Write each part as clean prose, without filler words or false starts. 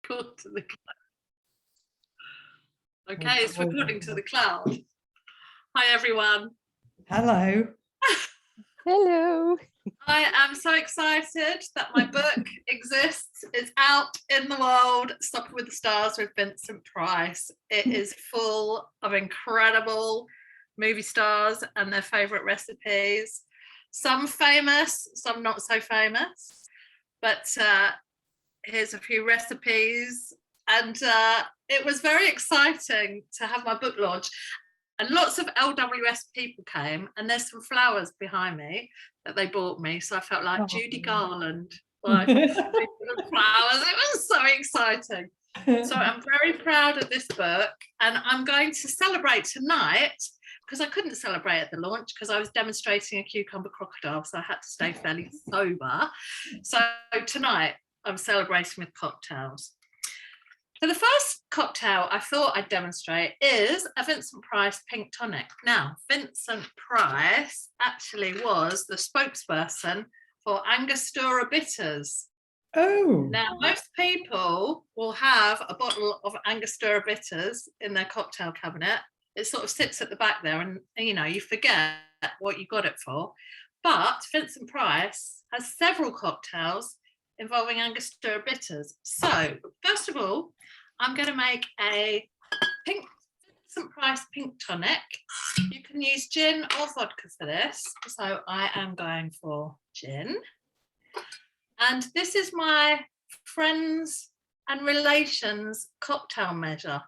Report to the Okay, it's recording to the cloud. Hi, everyone. Hello. Hello. I am so excited that my book exists. It's out in the world, Stopping with the Stars with Vincent Price. It is full of incredible movie stars and their favourite recipes. Some famous, some not so famous. But here's a few recipes. And it was very exciting to have my book launch. And lots of LWS people came, and there's some flowers behind me that they bought me. So I felt like Judy Garland, like flowers. It was so exciting. So I'm very proud of this book, and I'm going to celebrate tonight because I couldn't celebrate at the launch because I was demonstrating a cucumber crocodile, so I had to stay fairly sober. So tonight I'm celebrating with cocktails. So the first cocktail I thought I'd demonstrate is a Vincent Price pink tonic. Now, Vincent Price actually was the spokesperson for Angostura bitters. Oh. Now, most people will have a bottle of Angostura bitters in their cocktail cabinet. It sort of sits at the back there and you know, you forget what you got it for. But Vincent Price has several cocktails involving Angostura bitters. So, first of all, I'm going to make a pink Vincent Price pink tonic. You can use gin or vodka for this. So I am going for gin. And this is my friends and relations cocktail measure.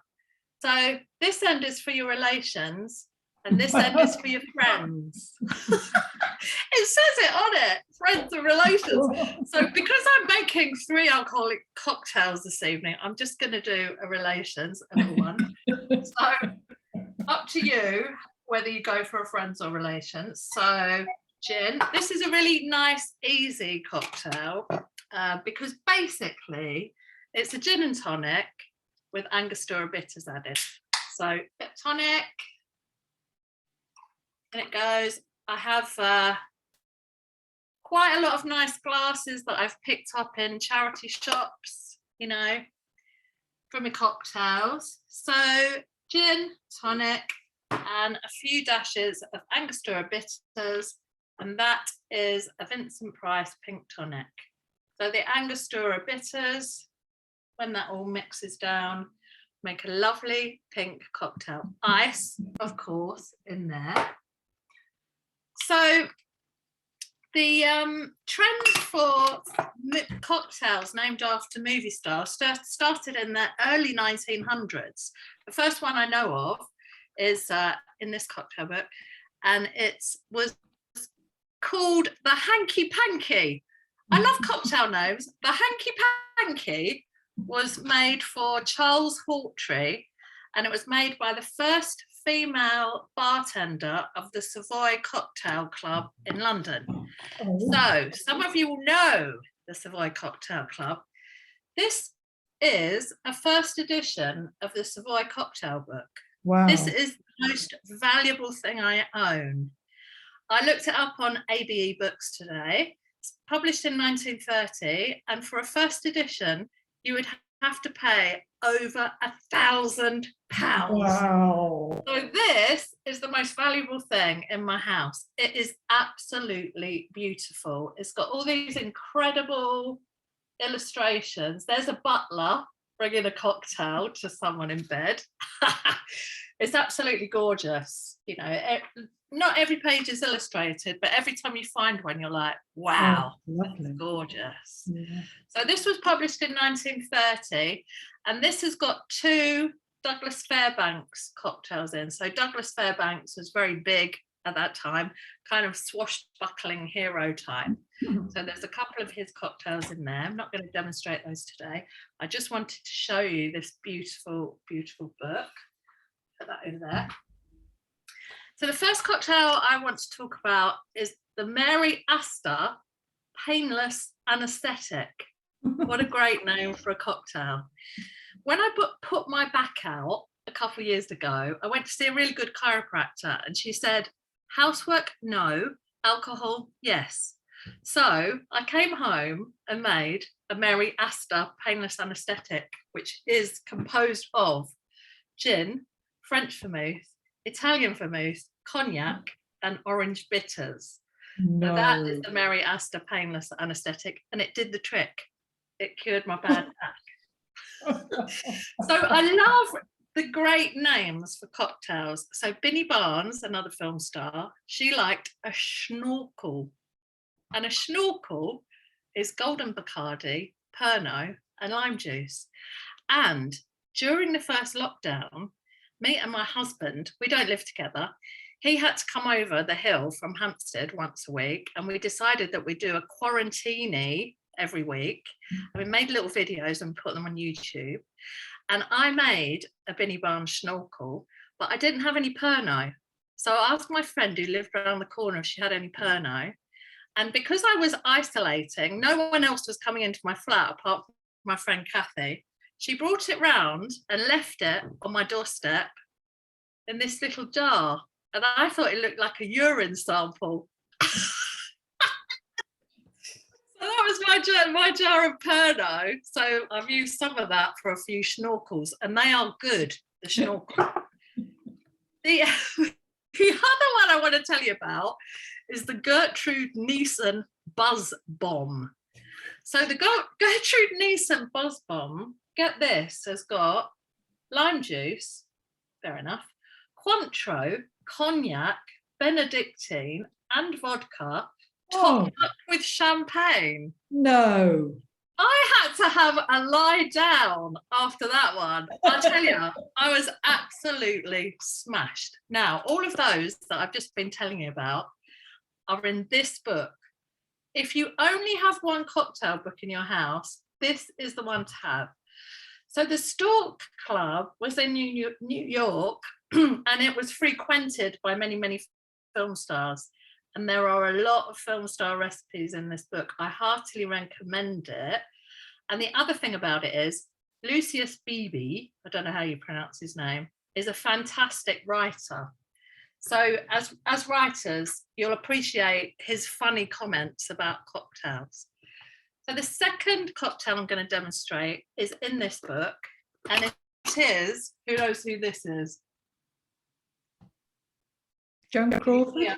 So this end is for your relations and this end is for your friends. It says it on it, friends and relations. So because I'm making 3 alcoholic cocktails this evening, I'm just going to do a relations, a little one. So up to you whether you go for a friends or relations. So gin. This is a really nice, easy cocktail because basically it's a gin and tonic with Angostura bitters added. So tonic, and it goes. I have quite a lot of nice glasses that I've picked up in charity shops, you know, for my cocktails. So gin, tonic, and a few dashes of Angostura bitters, and that is a Vincent Price pink tonic. So the Angostura bitters, when that all mixes down, make a lovely pink cocktail. Ice, of course, in there. So the trend for cocktails named after movie stars started in the early 1900s. The first one I know of is in this cocktail book, and it was called the Hanky Panky. I love cocktail names. The Hanky Panky was made for Charles Hawtrey, and it was made by the first female bartender of the Savoy Cocktail Club in London. So some of you will know the Savoy Cocktail Club. This is a first edition of the Savoy Cocktail book. Wow. This is the most valuable thing I own. I looked it up on ABE Books today. It's published in 1930, and for a first edition, you would have to pay over £1,000. Wow. So this is the most valuable thing in my house. It is absolutely beautiful. It's got all these incredible illustrations. There's a butler bringing a cocktail to someone in bed. It's absolutely gorgeous. You know, not every page is illustrated, but every time you find one, you're like, wow, that's gorgeous. Yeah. So this was published in 1930, and this has got 2 Douglas Fairbanks cocktails in. So Douglas Fairbanks was very big at that time, kind of swashbuckling hero type. So there's a couple of his cocktails in there. I'm not going to demonstrate those today. I just wanted to show you this beautiful, beautiful book. Put that over there. So the first cocktail I want to talk about is the Mary Astor Painless Anesthetic. What a great name for a cocktail. When I put my back out a couple of years ago, I went to see a really good chiropractor, and she said, housework, no, alcohol, yes. So I came home and made a Mary Astor painless anaesthetic, which is composed of gin, French vermouth, Italian vermouth, cognac, and orange bitters. Now that is No. the Mary Astor painless anaesthetic, and it did the trick. It cured my bad back. So I love the great names for cocktails. So Binny Barnes, another film star, she liked a schnorkel. And a schnorkel is golden Bacardi, Pernod, and lime juice. And during the first lockdown, me and my husband, we don't live together, he had to come over the hill from Hampstead once a week, and we decided that we'd do a quarantini every week. And we made little videos and put them on YouTube. And I made a Binny Barnes schnorkel, but I didn't have any Pernod. So I asked my friend who lived around the corner if she had any Pernod. And because I was isolating, no one else was coming into my flat apart from my friend Kathy. She brought it round and left it on my doorstep in this little jar. And I thought it looked like a urine sample. So that was my jar of Pernod. So I've used some of that for a few schnorkels, and they are good, the schnorkel. The other one I want to tell you about is the Gertrude Nielsen Buzz Bomb. So the Gertrude Nielsen Buzz Bomb, get this, has got lime juice, fair enough, Cointreau, cognac, Benedictine, and vodka, topped up with champagne. No. I had to have a lie down after that one. I tell you, I was absolutely smashed. Now, all of those that I've just been telling you about are in this book. If you only have one cocktail book in your house, this is the one to have. So the Stork Club was in New York, and it was frequented by many, many film stars. And there are a lot of film star recipes in this book. I heartily recommend it. And the other thing about it is Lucius Beebe, I don't know how you pronounce his name, is a fantastic writer. So as writers, you'll appreciate his funny comments about cocktails. So the second cocktail I'm going to demonstrate is in this book, and it is, who knows who this is? Joan Crawford? Yeah.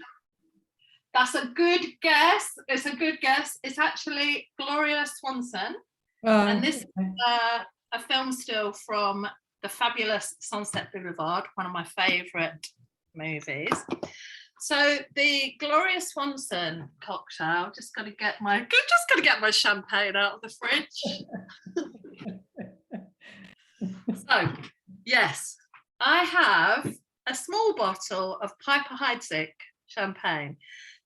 That's a good guess. It's a good guess. It's actually Gloria Swanson. And this is a film still from the fabulous Sunset Boulevard, one of my favourite movies. So the Gloria Swanson cocktail, just got to get my champagne out of the fridge. So yes, I have a small bottle of Piper Heidsieck champagne.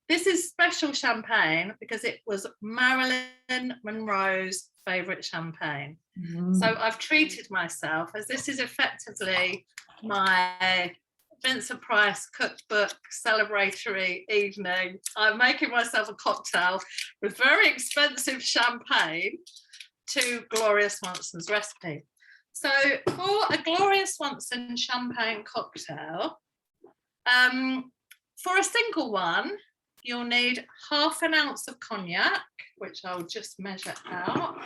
This is special champagne because it was Marilyn Monroe's favourite champagne. So I've treated myself, as this is effectively my Vincent Price cookbook celebratory evening. I'm making myself a cocktail with very expensive champagne to Gloria Swanson's recipe. So for a Gloria Swanson champagne cocktail, for a single one, you'll need half an ounce of cognac, which I'll just measure out.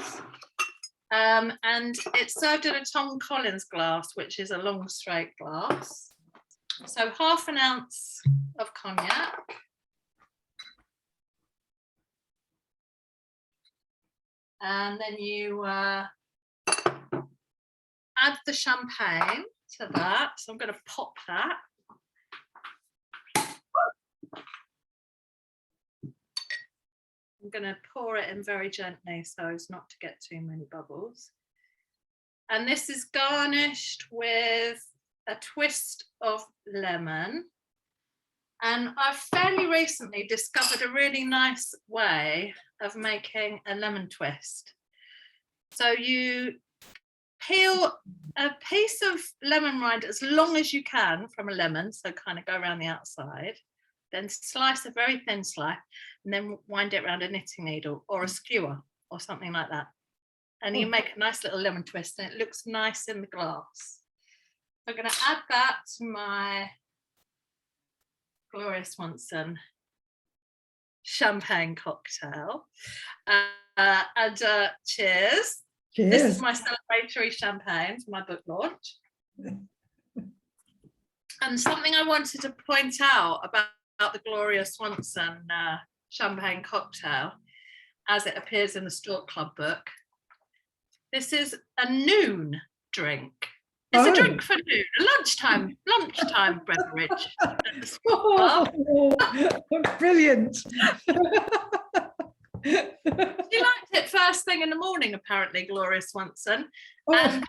And it's served in a Tom Collins glass, which is a long straight glass. So half an ounce of cognac. And then you add the champagne to that. So I'm going to pop that. I'm going to pour it in very gently so as not to get too many bubbles. And this is garnished with a twist of lemon. And I've fairly recently discovered a really nice way of making a lemon twist. So you peel a piece of lemon rind as long as you can from a lemon, so kind of go around the outside, then slice a very thin slice, and then wind it around a knitting needle or a skewer or something like that. And you make a nice little lemon twist, and it looks nice in the glass. I'm going to add that to my Gloria Swanson champagne cocktail. cheers. Cheers. This is my celebratory champagne for my book launch. And something I wanted to point out about the Gloria Swanson champagne cocktail, as it appears in the Stork Club book. This is a noon drink. It's a drink for noon, a lunchtime beverage. Brilliant. She liked it first thing in the morning, apparently, Gloria Swanson. And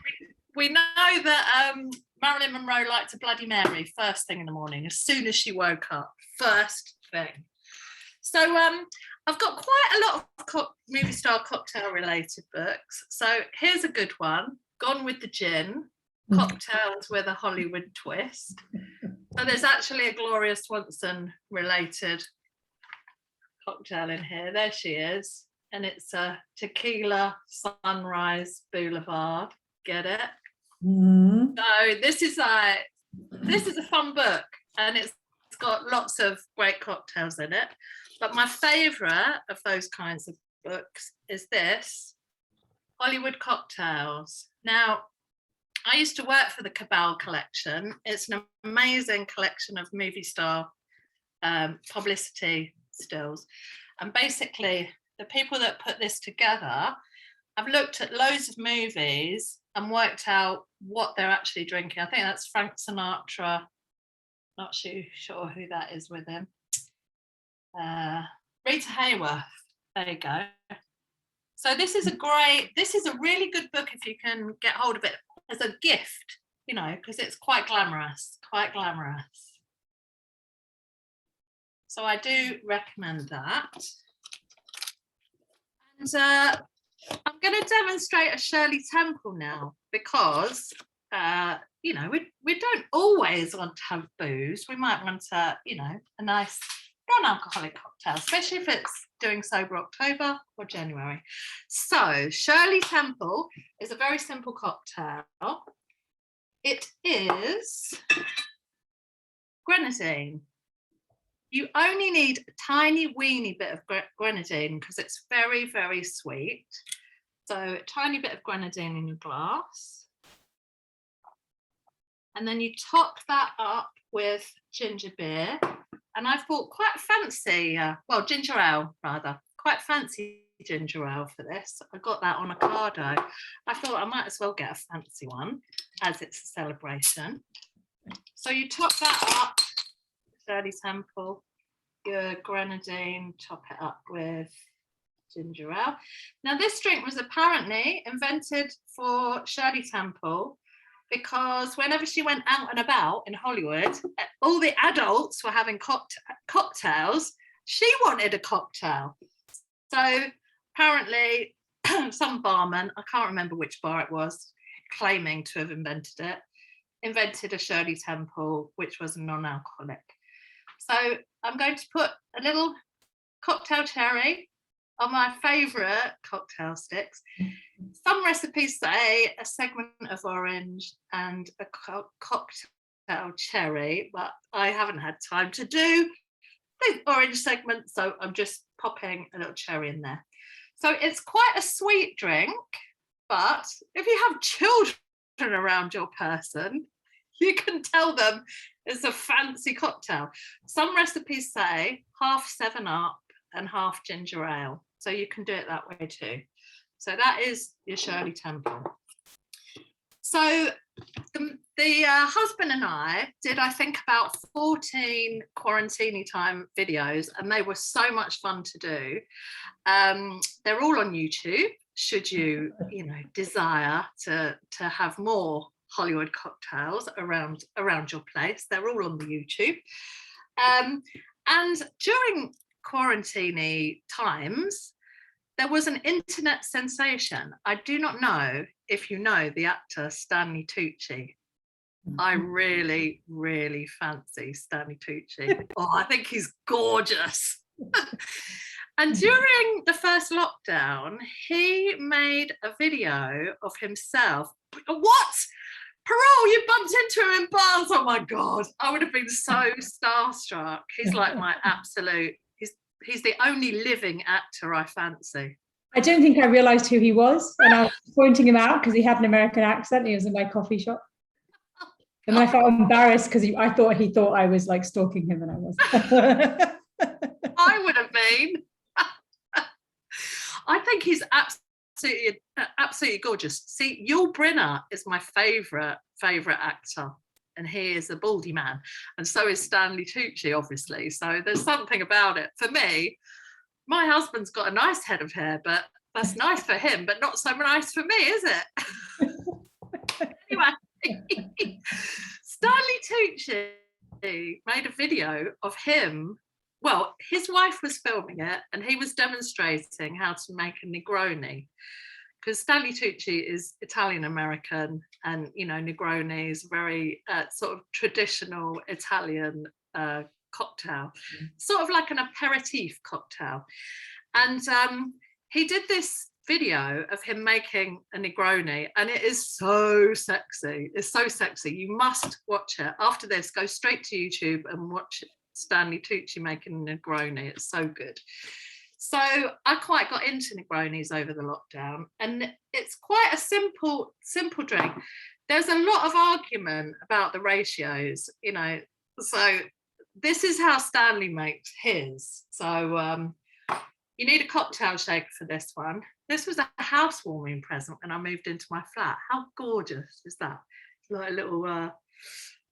we know that Marilyn Monroe liked a Bloody Mary first thing in the morning, as soon as she woke up, first thing. So I've got quite a lot of movie star cocktail related books. So here's a good one, Gone with the Gin, Cocktails with a Hollywood Twist. So there's actually a Gloria Swanson related cocktail in here. There she is. And it's a Tequila Sunrise Boulevard. Get it? So this is a fun book, and it's got lots of great cocktails in it. But my favorite of those kinds of books is this, Hollywood Cocktails. Now, I used to work for the Cabal collection. It's an amazing collection of movie star publicity stills. And basically, the people that put this together have looked at loads of movies and worked out what they're actually drinking. I think that's Frank Sinatra. Not sure who that is with him. Rita Hayworth. There you go. So this is a really good book if you can get hold of it as a gift, you know, because it's quite glamorous. So I do recommend that. And I'm going to demonstrate a Shirley Temple now because, you know, we don't always want to have booze. We might want to, you know, a nice non-alcoholic cocktail, especially if it's doing sober October or January. So Shirley Temple is a very simple cocktail. It is grenadine. You only need a tiny weeny bit of grenadine because it's very, very sweet. So a tiny bit of grenadine in your glass. And then you top that up with ginger beer. And I've bought quite fancy, ginger ale rather, quite fancy ginger ale for this. I got that on Ocado. I thought I might as well get a fancy one as it's a celebration. So you top that up, Shirley Temple, your grenadine, top it up with ginger ale. Now this drink was apparently invented for Shirley Temple because whenever she went out and about in Hollywood, all the adults were having cocktails. She wanted a cocktail. So apparently some barman, I can't remember which bar it was, claiming to have invented a Shirley Temple, which was a non-alcoholic. So I'm going to put a little cocktail cherry on my favourite cocktail sticks. Some recipes say a segment of orange and a cocktail cherry, but I haven't had time to do the orange segment, so I'm just popping a little cherry in there. So it's quite a sweet drink, but if you have children around your person, you can tell them it's a fancy cocktail. Some recipes say half 7-Up and half ginger ale. So you can do it that way too. So that is your Shirley Temple. So the husband and I did, I think, about 14 quarantine time videos, and they were so much fun to do. They're all on YouTube, should you desire to have more Hollywood cocktails around your place. They're all on the YouTube. And during quarantine times, there was an internet sensation. I do not know if you know the actor Stanley Tucci. I really, really fancy Stanley Tucci. Oh, I think he's gorgeous. And during the first lockdown, he made a video of himself. What? Parole, you bumped into him in bars. Oh my God. I would have been so starstruck. He's like my absolute, he's the only living actor I fancy. I don't think I realised who he was, and I was pointing him out because he had an American accent. And he was in my coffee shop, and then I felt embarrassed because I thought he thought I was like stalking him, and I wasn't. I would have been. I think he's absolutely gorgeous. See, Yul Brynner is my favourite actor, and he is a baldy man, and so is Stanley Tucci, obviously. So there's something about it. For me, my husband's got a nice head of hair, but that's nice for him, but not so nice for me, is it? Anyway, Stanley Tucci made a video of him. Well, his wife was filming it, and he was demonstrating how to make a Negroni, because Stanley Tucci is Italian-American, and, you know, Negroni is very sort of traditional Italian cocktail, sort of like an aperitif cocktail. And he did this video of him making a Negroni, and it is so sexy. It's so sexy. You must watch it. After this, go straight to YouTube and watch Stanley Tucci making a Negroni. It's so good. So I quite got into Negronis over the lockdown, and it's quite a simple drink. There's a lot of argument about the ratios, you know. So this is how Stanley makes his. So you need a cocktail shaker for this one. This was a housewarming present when I moved into my flat. How gorgeous is that? It's like a little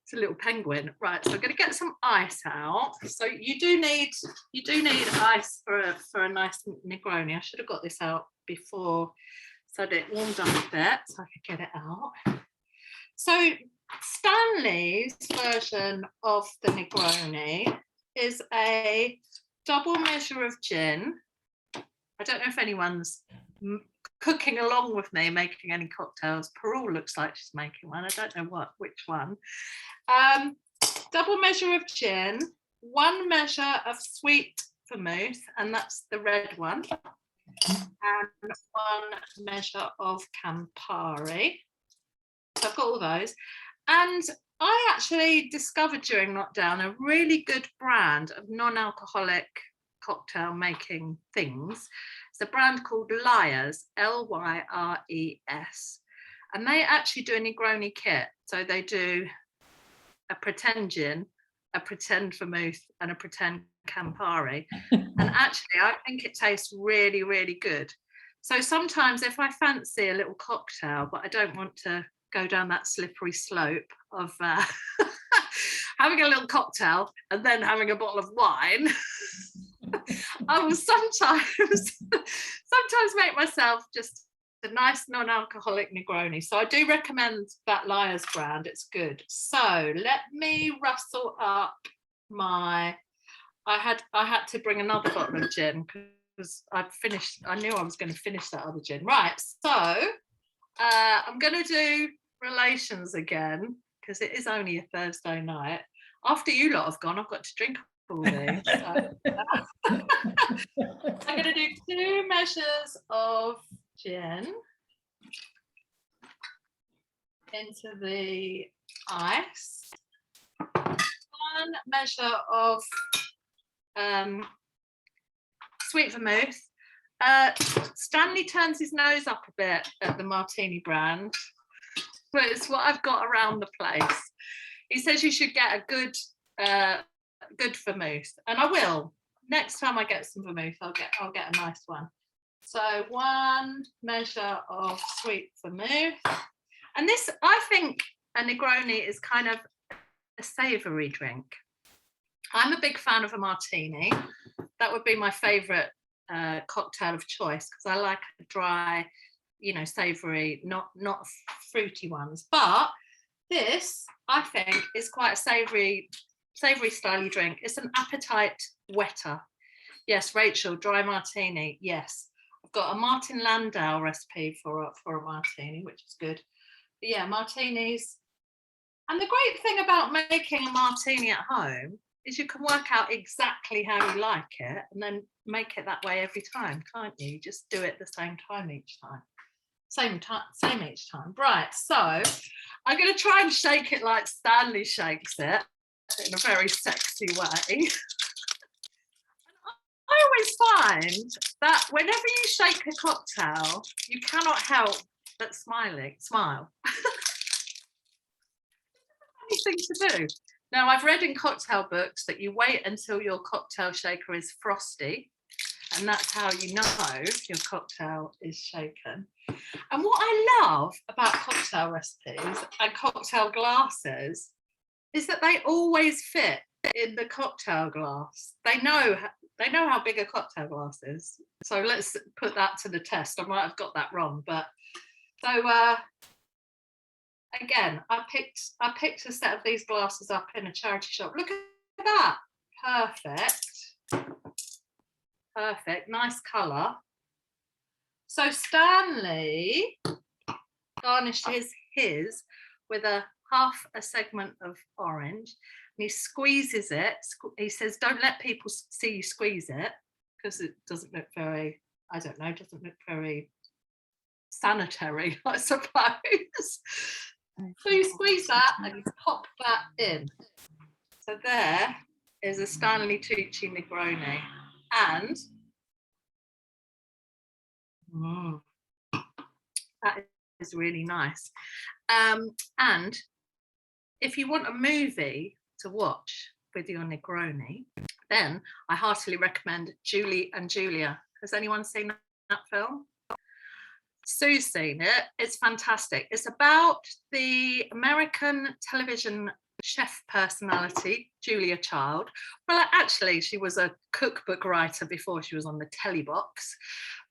it's a little penguin. Right, so I'm going to get some ice out. So you do need ice for a nice Negroni. I should have got this out before so that it warmed up a bit so I could get it out. So Stanley's version of the Negroni is a double measure of gin. I don't know if anyone's cooking along with me, making any cocktails. Parul looks like she's making one. I don't know which one. Double measure of gin, 1 measure of sweet vermouth, and that's the red one, and 1 measure of Campari. So I've got all those. And I actually discovered during lockdown a really good brand of non-alcoholic cocktail making things. It's a brand called Lyres, Lyres, and they actually do a Negroni kit. So they do a pretend gin, a pretend vermouth, and a pretend Campari. And actually, I think it tastes really, really good. So sometimes if I fancy a little cocktail, but I don't want to go down that slippery slope of having a little cocktail and then having a bottle of wine, I will sometimes make myself just a nice non-alcoholic Negroni. So I do recommend that Lyres brand. It's good. So let me rustle up my. I had to bring another bottle of gin because I knew I was going to finish that other gin. Right. So I'm going to do relations again because it is only a Thursday night. After you lot have gone, I've got to drink all day. So, I'm going to do 2 measures of gin into the ice, 1 measure of sweet vermouth. Stanley turns his nose up a bit at the martini brand, but it's what I've got around the place. He says you should get a good vermouth, and I will. Next time I get some vermouth, I'll get a nice one. So 1 measure of sweet vermouth. And this, I think a Negroni is kind of a savoury drink. I'm a big fan of a martini. That would be my favourite cocktail of choice because I like a dry, you know, savoury, not fruity ones. But this, I think, is quite a savoury styly drink. It's an appetite wetter. Yes, Rachel, dry martini. Yes, I've got a Martin Landau recipe for a martini, which is good. But yeah, martinis. And the great thing about making a martini at home is you can work out exactly how you like it and then make it that way every time, can't you? You just do it the same time each time. Same each time. Right, so I'm going to try and shake it like Stanley shakes it in a very sexy way. I always find that whenever you shake a cocktail, you cannot help but smile. Funny thing to do. Now, I've read in cocktail books that you wait until your cocktail shaker is frosty, and that's how you know your cocktail is shaken. And what I love about cocktail recipes and cocktail glasses is that they always fit in the cocktail glass. They know how big a cocktail glass is. So let's put that to the test. I might have got that wrong, but so again, I picked a set of these glasses up in a charity shop. Look at that. Perfect. Nice colour. So Stanley garnishes his with half a segment of orange, and he squeezes it. He says, don't let people see you squeeze it, because it doesn't look very, I don't know, doesn't look very sanitary, I suppose. So you squeeze that and you pop that in. So there is a Stanley Tucci Negroni. And that is really nice. And if you want a movie to watch with your Negroni, then I heartily recommend Julie and Julia. Has anyone seen that film? Sue's seen it. It's fantastic. It's about the American television chef personality, Julia Child. Well, actually, she was a cookbook writer before she was on the telly box,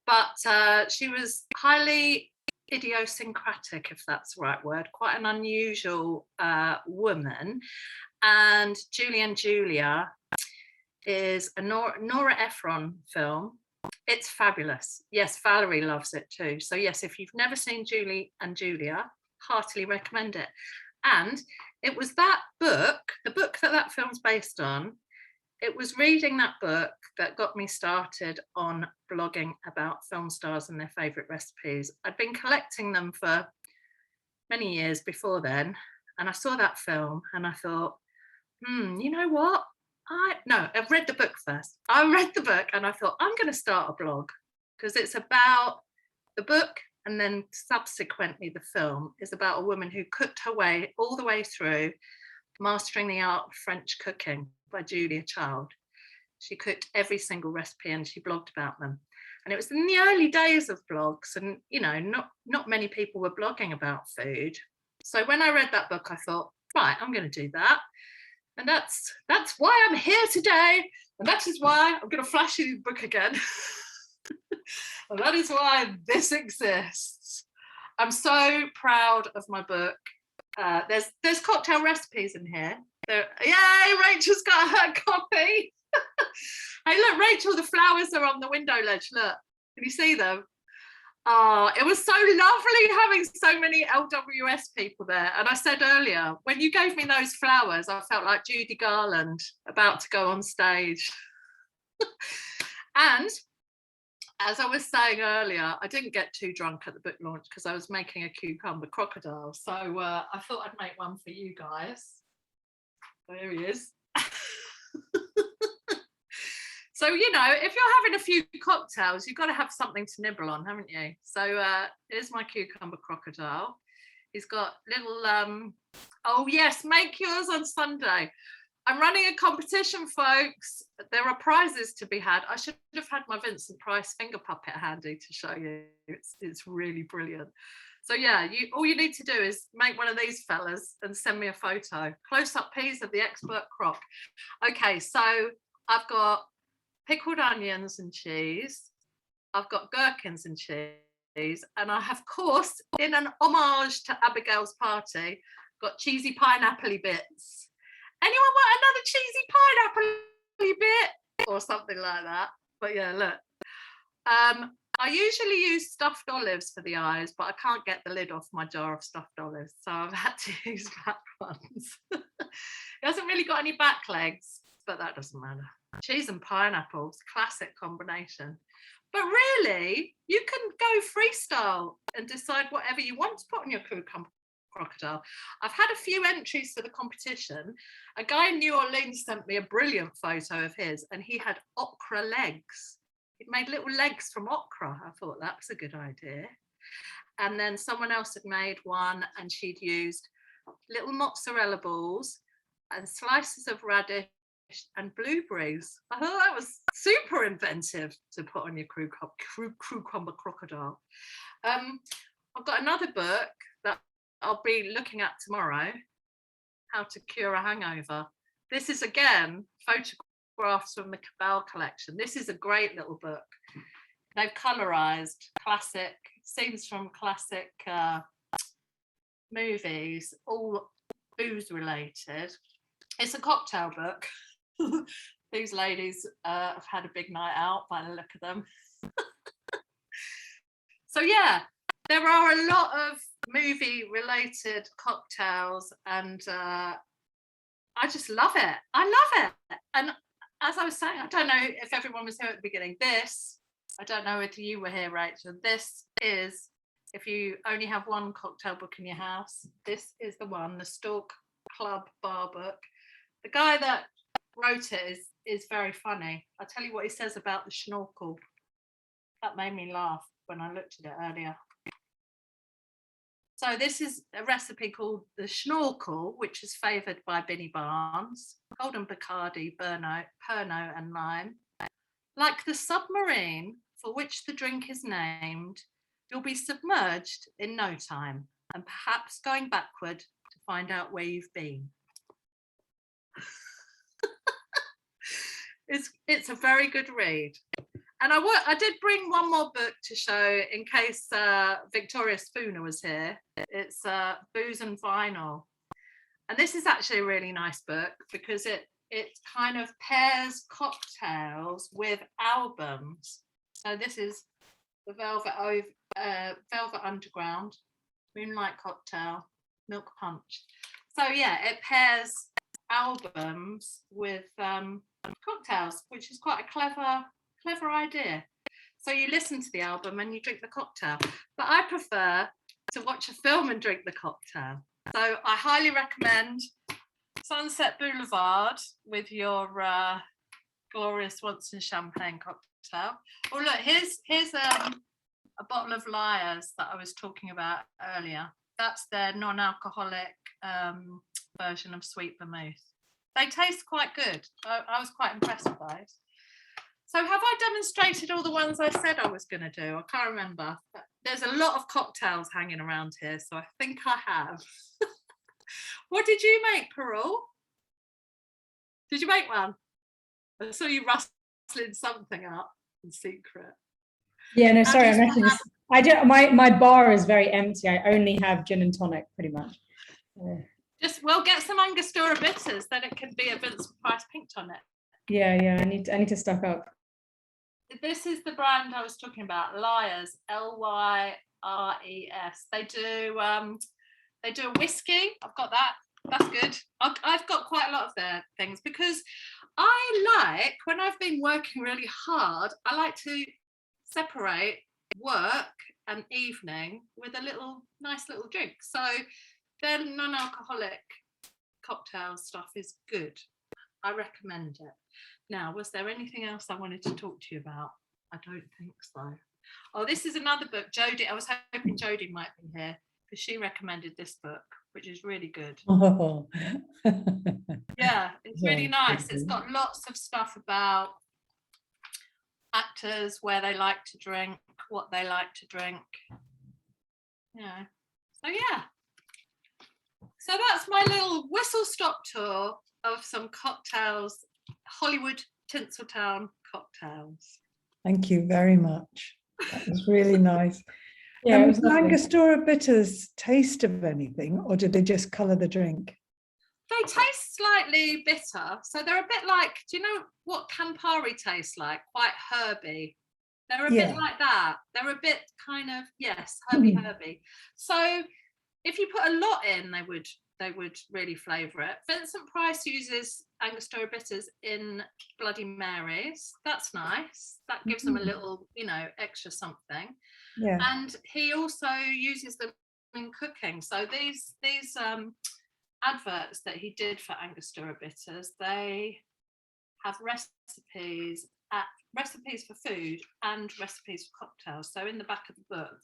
but she was highly idiosyncratic, if that's the right word, quite an unusual woman. And Julie and Julia is a Nora Ephron film. It's fabulous. Yes, Valerie loves it too. So yes, if you've never seen Julie and Julia, heartily recommend it. And it was that book, the book that film's based on, it was reading that book that got me started on blogging about film stars and their favourite recipes. I'd been collecting them for many years before then, and I saw that film and I thought, you know what? I've read the book first. I read the book and I thought, I'm going to start a blog, because it's about the book, and then subsequently the film is about a woman who cooked her way all the way through Mastering the Art of French Cooking by Julia Child. She cooked every single recipe and she blogged about them. And it was in the early days of blogs, and not many people were blogging about food. So when I read that book, I thought, right, I'm going to do that. And that's why I'm here today. And that is why I'm going to flash you the book again. And that is why this exists. I'm so proud of my book. There's cocktail recipes in here. Yay, Rachel's got her copy. Hey, look, Rachel, the flowers are on the window ledge. Look, can you see them? Oh, it was so lovely having so many LWS people there. And I said earlier, when you gave me those flowers, I felt like Judy Garland about to go on stage. And as I was saying earlier, I didn't get too drunk at the book launch because I was making a cucumber crocodile. So I thought I'd make one for you guys. There he is. So, if you're having a few cocktails, you've got to have something to nibble on, haven't you? So here's my cucumber crocodile. He's got little, oh yes, make yours on Sunday. I'm running a competition, folks. There are prizes to be had. I should have had my Vincent Price finger puppet handy to show you. It's really brilliant. So yeah, all you need to do is make one of these fellas and send me a photo. Close-up peas of the expert crock. Okay, so I've got pickled onions and cheese. I've got gherkins and cheese. And I have, of course, in an homage to Abigail's party, got cheesy pineapple-y bits. Anyone want another cheesy pineapple-y bit? Or something like that. But yeah, look. I usually use stuffed olives for the eyes, but I can't get the lid off my jar of stuffed olives. So I've had to use black ones. It hasn't really got any back legs, but that doesn't matter. Cheese and pineapples, classic combination. But really, you can go freestyle and decide whatever you want to put on your cucumber crocodile. I've had a few entries for the competition. A guy in New Orleans sent me a brilliant photo of his, and he had okra legs. He'd made little legs from okra. I thought that was a good idea. And then someone else had made one, and she'd used little mozzarella balls and slices of radish and blueberries. I thought that was super inventive to put on your cucumber crocodile. I've got another book that I'll be looking at tomorrow, How to Cure a Hangover. This is again photographs from the Cabell collection. This is a great little book. They've colorized classic scenes from classic movies, all booze related. It's a cocktail book. These ladies have had a big night out by the look of them. So yeah, there are a lot of movie related cocktails, and I just love it. I love it. And as I was saying, I don't know if everyone was here at the beginning. I don't know if you were here, Rachel. This is, if you only have one cocktail book in your house, this is the one, the Stork Club Bar book. The guy that wrote it is very funny. I'll tell you what he says about the schnorkel. That made me laugh when I looked at it earlier. So this is a recipe called the schnorkel, which is favoured by Binny Barnes, Golden Bacardi, Pernod and lime. Like the submarine for which the drink is named, you'll be submerged in no time, and perhaps going backward to find out where you've been. It's a very good read. And I did bring one more book to show in case Victoria Spooner was here. It's Booze and Vinyl. And this is actually a really nice book because it kind of pairs cocktails with albums. So this is the Velvet Underground, Moonlight Cocktail, Milk Punch. So yeah, it pairs albums with cocktails, which is quite a clever idea. So you listen to the album and you drink the cocktail. But I prefer to watch a film and drink the cocktail. So I highly recommend Sunset Boulevard with your glorious Swanson champagne cocktail. Oh look, here's a bottle of Liars that I was talking about earlier. That's their non-alcoholic version of sweet vermouth. They taste quite good. I was quite impressed with those. So have I demonstrated all the ones I said I was going to do? I can't remember. There's a lot of cocktails hanging around here, so I think I have. What did you make, Parul? Did you make one? I saw you rustling something up in secret. Yeah, no, sorry, I'm actually just, I don't, my bar is very empty. I only have gin and tonic, pretty much. Just, well, get some Angostura bitters, then it can be a Vincent Price pink tonic. Yeah, I need to stock up. This is the brand I was talking about, Liars, Lyres. They do a whiskey. I've got that. That's good. I've got quite a lot of their things because I like, when I've been working really hard, I like to separate work and evening with a nice little drink. So their non-alcoholic cocktail stuff is good. I recommend it. Now, was there anything else I wanted to talk to you about? I don't think so. Oh, this is another book. Jodie, I was hoping Jodie might be here because she recommended this book, which is really good. Oh. Yeah, it's really nice. It's got lots of stuff about actors, where they like to drink, what they like to drink. Yeah. So yeah. So that's my little whistle-stop tour of some cocktails, Hollywood Tinseltown cocktails. Thank you very much. That was really nice. Yeah, it was Do lovely. Angostura bitters taste of anything, or do they just colour the drink? They taste slightly bitter, so they're a bit like, do you know what Campari tastes like? Quite herby. They're a bit like that. They're a bit kind of, yes, herby. So if you put a lot in, they would really flavour it. Vincent Price uses Angostura bitters in Bloody Marys. That's nice. That gives them a little, extra something. Yeah. And he also uses them in cooking. So these adverts that he did for Angostura bitters, they have recipes for food and recipes for cocktails. So in the back of the book,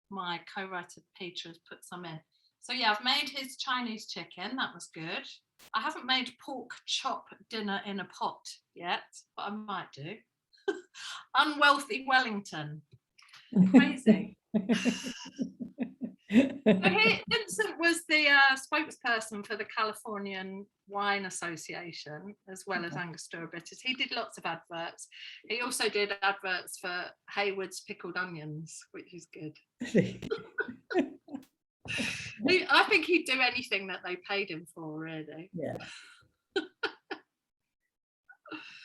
my co-writer Peter has put some in. So yeah, I've made his Chinese chicken. That was good. I haven't made pork chop dinner in a pot yet, but I might do. Unwealthy Wellington. Crazy. Vincent was the spokesperson for the Californian Wine Association, as well as Angostura bitters. He did lots of adverts. He also did adverts for Hayward's pickled onions, which is good. I think he'd do anything that they paid him for, really. Yeah.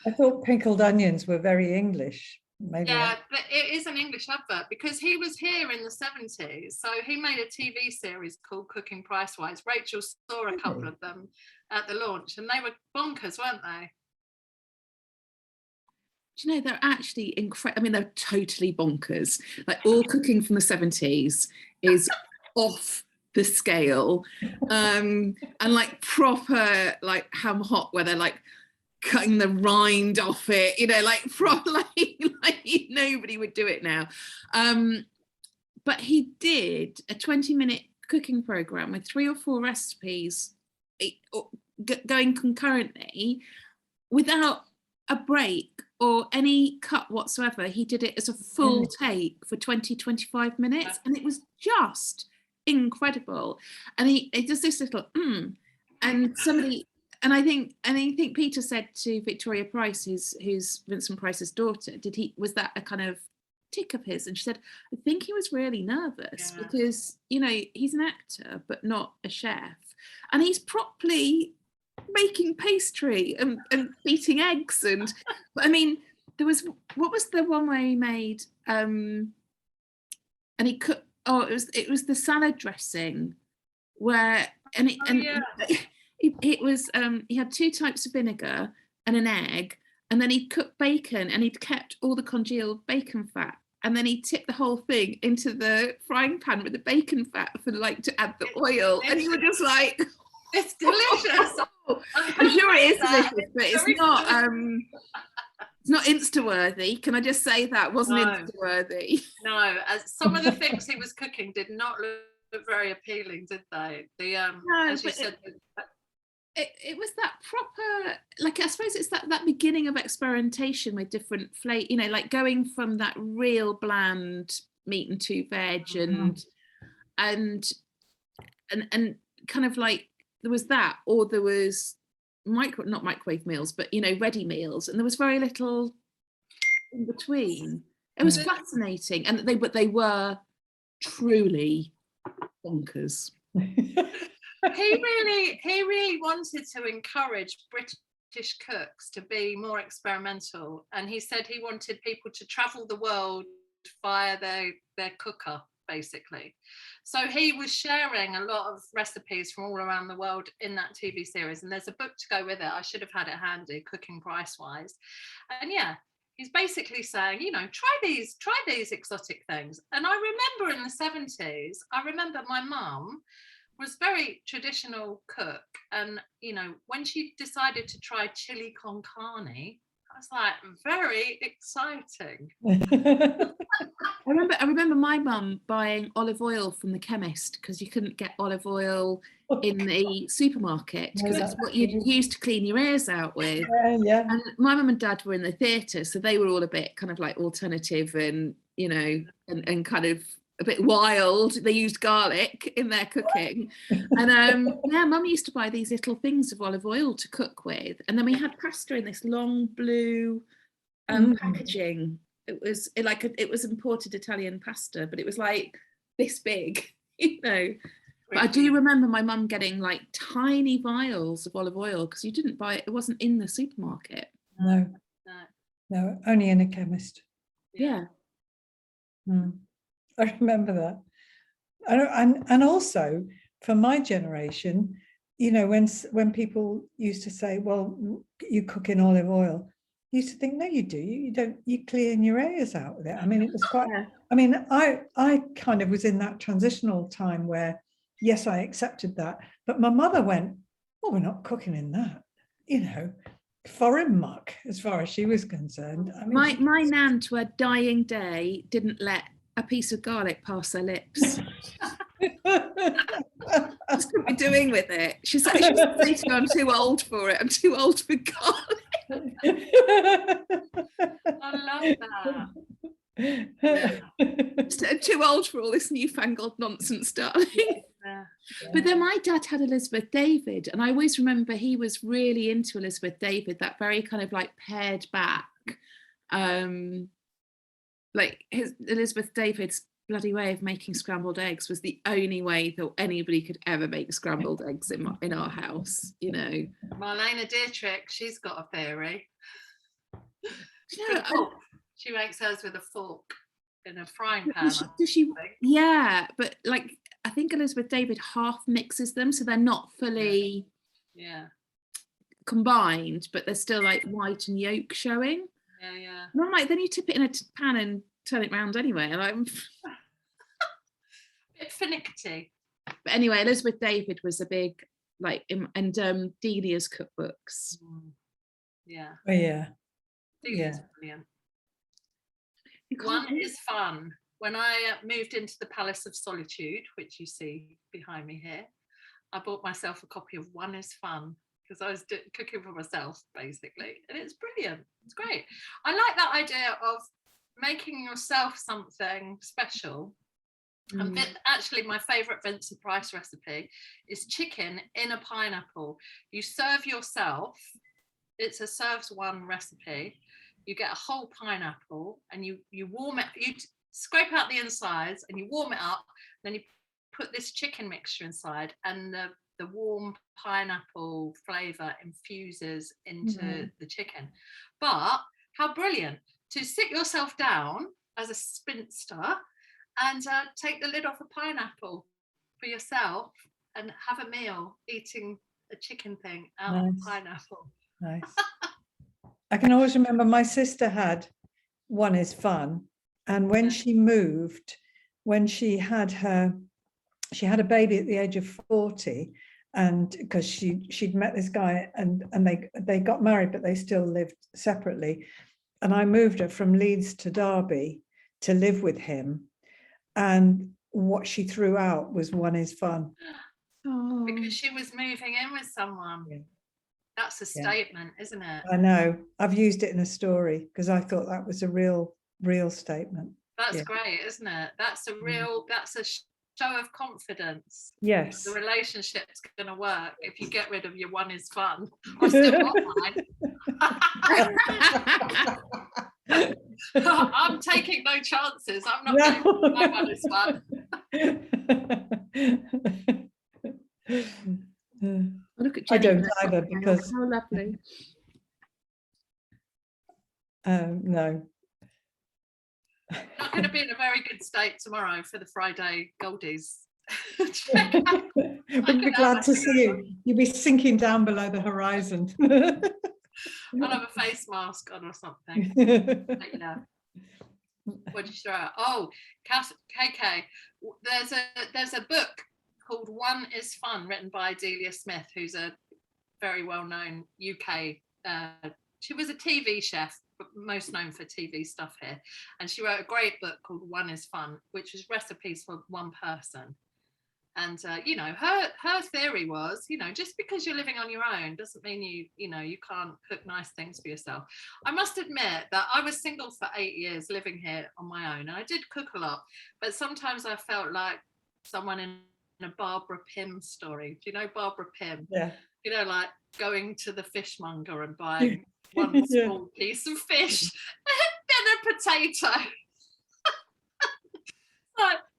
I thought pickled onions were very English. Maybe. Yeah, but it is an English advert because he was here in the 70s. So he made a TV series called Cooking Pricewise. Rachel saw a couple of them at the launch and they were bonkers, weren't they? Do you know, they're actually incredible. I mean, they're totally bonkers. Like all cooking from the 70s is off the scale. And like proper like ham hock where they're like cutting the rind off it, you know, like probably like nobody would do it now. But he did a 20-minute cooking program with 3 or 4 recipes going concurrently without a break or any cut whatsoever. He did it as a full take for 20-25 minutes and it was just incredible. And he does this little and somebody, and I think Peter said to Victoria Price, who's Vincent Price's daughter, was that a kind of tick of his? And she said, I think he was really nervous because, you know, he's an actor but not a chef, and he's properly making pastry and beating eggs. And I mean, what was the one where he made and he cooked, it was the salad dressing where it was he had 2 types of vinegar and an egg, and then he'd cooked bacon and he'd kept all the congealed bacon fat, and then he tipped the whole thing into the frying pan with the bacon fat for like to add the oil, and you were just like, it's delicious. I'm sure it is delicious, but it's not Insta-worthy. Can I just say that wasn't Insta-worthy? No, some of the things he was cooking did not look very appealing, did they? As you said. It was that proper, like I suppose it's that beginning of experimentation with different flavors, you know, like going from that real bland meat and 2 veg and kind of like there was that, or there was not microwave meals, but you know, ready meals, and there was very little in between. It was fascinating, and they were truly bonkers. He really wanted to encourage British cooks to be more experimental, and he said he wanted people to travel the world via their cooker, basically. So he was sharing a lot of recipes from all around the world in that TV series, and there's a book to go with it. I should have had it handy, Cooking Pricewise. And yeah, he's basically saying, you know, try these exotic things. And I remember in the 70s, I remember my mum was very traditional cook, and you know, when she decided to try chili con carne, I was like, very exciting. I remember my mum buying olive oil from the chemist because you couldn't get olive oil in the supermarket because it's what you'd use to clean your ears out with. Yeah. And my mum and dad were in the theatre, so they were all a bit kind of like alternative and, you know, and kind of a bit wild. They used garlic in their cooking. And yeah, mum used to buy these little things of olive oil to cook with. And then we had pasta in this long blue packaging. It was imported Italian pasta, but it was like this big, you know. But I do remember my mum getting like tiny vials of olive oil because you didn't buy it. It wasn't in the supermarket. No, only in a chemist. Yeah. I remember that. And also for my generation, you know, when people used to say, well, you cook in olive oil, used to think, no, you do. You don't. You clean your ears out with it. I mean, it was quite. Yeah. I mean, I kind of was in that transitional time where, yes, I accepted that, but my mother went, "Oh, we're not cooking in that," you know, foreign muck as far as she was concerned. I mean, My nan, to her dying day, didn't let a piece of garlic pass her lips. What should we be doing with it? She said, she used to say to me, I'm too old for it. I'm too old for garlic. I love that. I'm too old for all this newfangled nonsense, darling. Yeah. But then my dad had Elizabeth David, and I always remember he was really into Elizabeth David, that very kind of like pared back, like his Elizabeth David's bloody way of making scrambled eggs was the only way that anybody could ever make scrambled eggs in our house, you know. Marlena Dietrich, she's got a theory. Yeah, She makes hers with a fork in a frying pan. does she? Yeah, but like I think Elizabeth David half mixes them, so they're not fully combined, but they're still like white and yolk showing. Yeah. And I'm like, then you tip it in a pan and turn it round anyway. And I'm bit finicky. But anyway, Elizabeth David was a big like, and Delia's cookbooks. Yeah. Oh, yeah. Delia's brilliant. One is fun. When I moved into the Palace of Solitude, which you see behind me here, I bought myself a copy of One is Fun because I was cooking for myself, basically. And it's brilliant. It's great. I like that idea of making yourself something special. And actually, my favourite Vincent Price recipe is chicken in a pineapple. You serve yourself. It's a serves one recipe. You get a whole pineapple and you warm it. You scrape out the insides and you warm it up. Then you put this chicken mixture inside, and the warm pineapple flavour infuses into the chicken. But how brilliant to sit yourself down as a spinster and take the lid off a pineapple for yourself and have a meal eating a chicken thing out of pineapple. Nice. I can always remember my sister had One is Fun, and when she moved, when she had a baby at the age of 40, and because she'd met this guy and they got married, but they still lived separately, and I moved her from Leeds to Derby to live with him, and what she threw out was One is Fun. Oh. Because she was moving in with someone. Yeah. That's a statement, isn't it? I know. I've used it in a story because I thought that was a real statement. That's great, isn't it? That's a show of confidence. Yes. The relationship's going to work if you get rid of your One is Fun. I still got mine. I'm taking no chances. I'm not going to my One is Fun. Look at I Jenny. don't either because how lovely. no. Not going to be in a very good state tomorrow for the Friday Goldies. We'd be glad to see you. You'd be sinking down below the horizon. I'll have a face mask on or something. But, yeah. What did you throw out? Oh, KK. There's a book called One is Fun, written by Delia Smith, who's a very well-known UK. She was a TV chef, but most known for TV stuff here. And she wrote a great book called One is Fun, which is recipes for one person. And her theory was, just because you're living on your own doesn't mean you can't cook nice things for yourself. I must admit that I was single for 8 years living here on my own, and I did cook a lot, but sometimes I felt like someone in a Barbara Pym story. Do you know Barbara Pym? Yeah. Like going to the fishmonger and buying one small piece of fish and then a potato.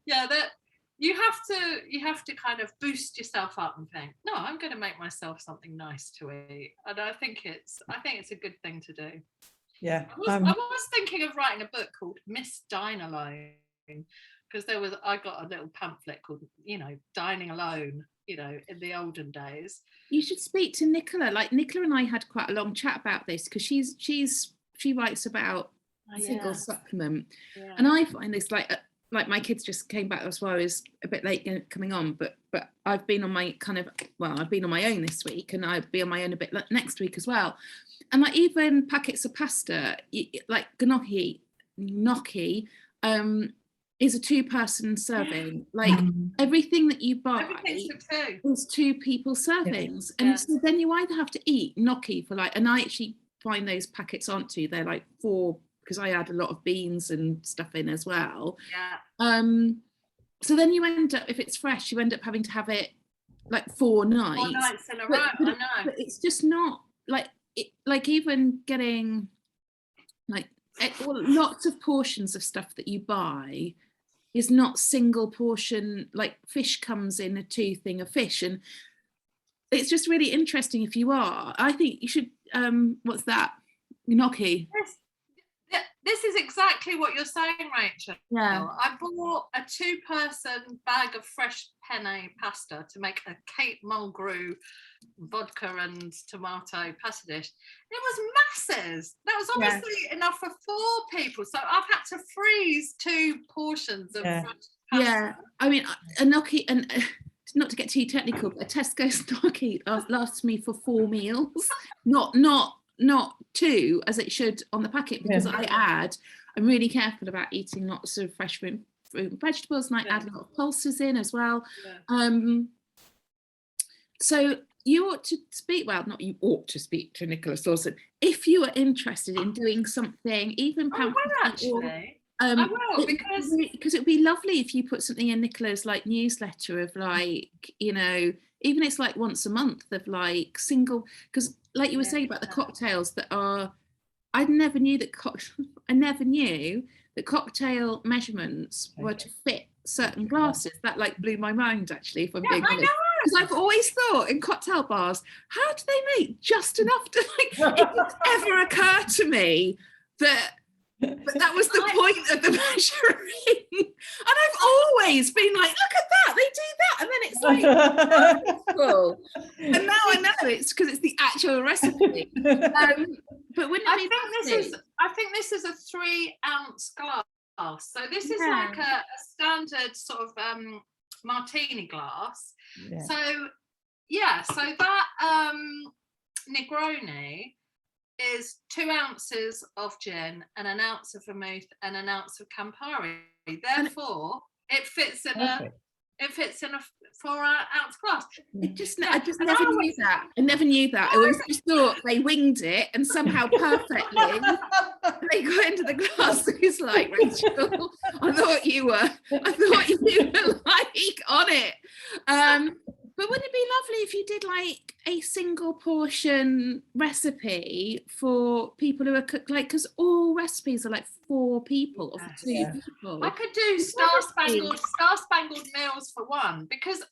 That you have to kind of boost yourself up and think, no, I'm going to make myself something nice to eat, and I think it's a good thing to do. Yeah, I was thinking of writing a book called Miss Dine Alone, because I got a little pamphlet called Dining Alone, in the olden days. You should speak to Nicola. Like Nicola and I had quite a long chat about this, because she's she writes about Oh, single yeah. supplement, Yeah. and I find this like my kids just came back. That's why I was a bit late coming on. But I've been on my I've been on my own this week, and I'll be on my own a bit next week as well. And like even packets of pasta, like gnocchi, is a 2-person serving. Like everything that you buy Everything's for two. is 2 people servings, and Yeah. so then you either have to eat gnocchi for like, and I actually find those packets aren't 2; they're like 4, because I add a lot of beans and stuff in as well. Yeah. So then you end up, if it's fresh, you end up having to have it like 4 nights. 4 nights in a row. I know. But it's just not like like even getting like lots of portions of stuff that you buy is not single portion. Like fish comes in a 2 thing of fish, and it's just really interesting. If you are, I think you should what's that, gnocchi? This is exactly what you're saying, Rachel. Yeah. I bought a 2-person bag of fresh penne pasta to make a Cape Mulgrew vodka and tomato pasta dish. It was masses. That was obviously enough for 4 people. So I've had to freeze 2 portions of fresh pasta. Yeah, I mean a gnocchi, and not to get too technical, but a Tesco's gnocchi lasts me for 4 meals, not 2 as it should on the packet, because I'm really careful about eating lots of fresh fruit and vegetables, and I add a lot of pulses in as well. So you ought to speak, well, not you ought to speak to Nicholas Lawson if you are interested in doing something, even I will, actually. I will, because it would be lovely if you put something in Nicola's like newsletter of like, you know, even it's like once a month of like single, because like you were saying about the cocktails that are, I never knew that cocktail measurements were to fit certain glasses. That like blew my mind, actually, if I'm being honest. Because I've always thought in cocktail bars, how do they make just enough to like, it didn't ever occur to me that but that was the point of the measuring. And I've always been like, look at that, they do that. And then it's like, cool. And now I know it's because it's the actual recipe. But wouldn't it be I think this is a 3-ounce glass. So this is like a standard sort of martini glass. Yeah. So that Negroni is 2 ounces of gin and 1 ounce of vermouth and 1 ounce of Campari. Therefore, it fits in a 4-ounce glass. I just never knew that. I never knew that. I always just thought they winged it and somehow perfectly they got into the glass. It's like, Rachel, I thought you were like on it. But wouldn't it be lovely if you did like a single portion recipe for people who are like, because all recipes are like 4 people or for 2 people. I could do star-spangled meals for 1, because